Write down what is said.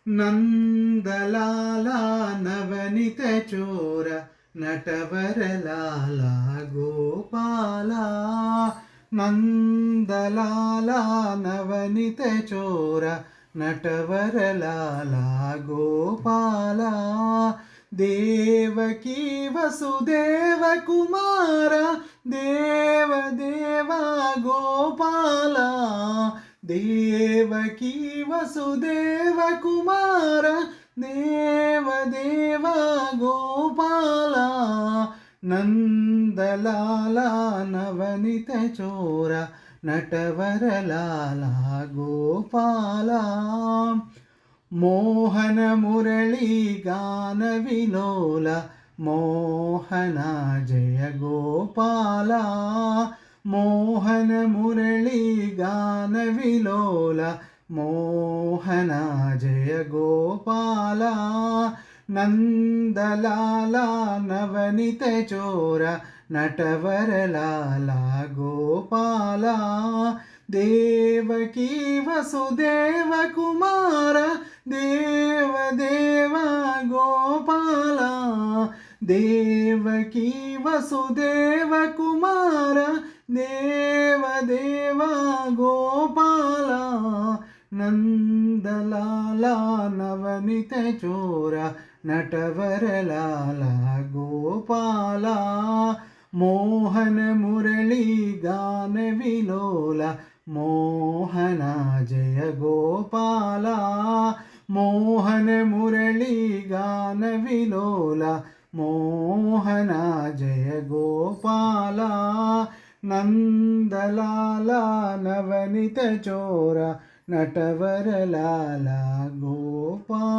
ನಂದಲಾಲ ನವನಿತ ಚೋರ ನಟವರಲಾಲ ಗೋಪಾಲ ನಂದಲಾಲ ನವನಿತ ಚೋರ ನಟವರಲಾಲ ಗೋಪಾಲ ದೇವಕಿ ವಸುದೇವ ಕುಮಾರ ದೇವ ದೇವ ಗೋಪಾಲ ದೇವಕಿ ವಸುದೇವ ಕುಮಾರ ದೇವ ದೇವ ಗೋಪಾಲ ನಂದಲಾಲ ನವನಿತ ಚೋರ ನಟವರಲಾಲ ಗೋಪಾಲ ಮೋಹನ ಮುರಳಿ ಗಾನ ವಿಲೋಲ ಮೋಹನ ಜಯ ಗೋಪಾಲ ಮೋಹನ ಮುರಳಿ ಗಾನ ವಿಲೋಲ ಮೋಹನ ಜಯ ಗೋಪಾಲ ನಂದಲಾಲ ನವನಿತ ಚೋರ ನಟವರಲಾಲ ಗೋಪಾಲ ದೇವಕಿ ವಸುದೇವ ಕುಮಾರ ದೇವ ದೇವ ಗೋಪಾಲ ದೇವಕಿ ವಸುದೇವ ಕುಮಾರ ದೇವ ದೇವ ಗೋಪಾಲ ನಂದಲಾಲ ನವನಿತ ಚೋರ ನಟವರಲಾಲ ಗೋಪಾಲ ಮೋಹನ ಮುರಳಿ ಗಾನ ವಿಲೋಲ ಮೋಹನ ಜಯ ಗೋಪಾಲ ಮೋಹನ ಮುರಳಿ ಗಾನ ವಿಲೋಲ ಮೋಹನ ಜಯ ಗೋಪಾಲ ನಂದಲಾಲ ನವನಿತ ಚೋರ ನಟವರಲಾಲ ಗೋಪಾಲ.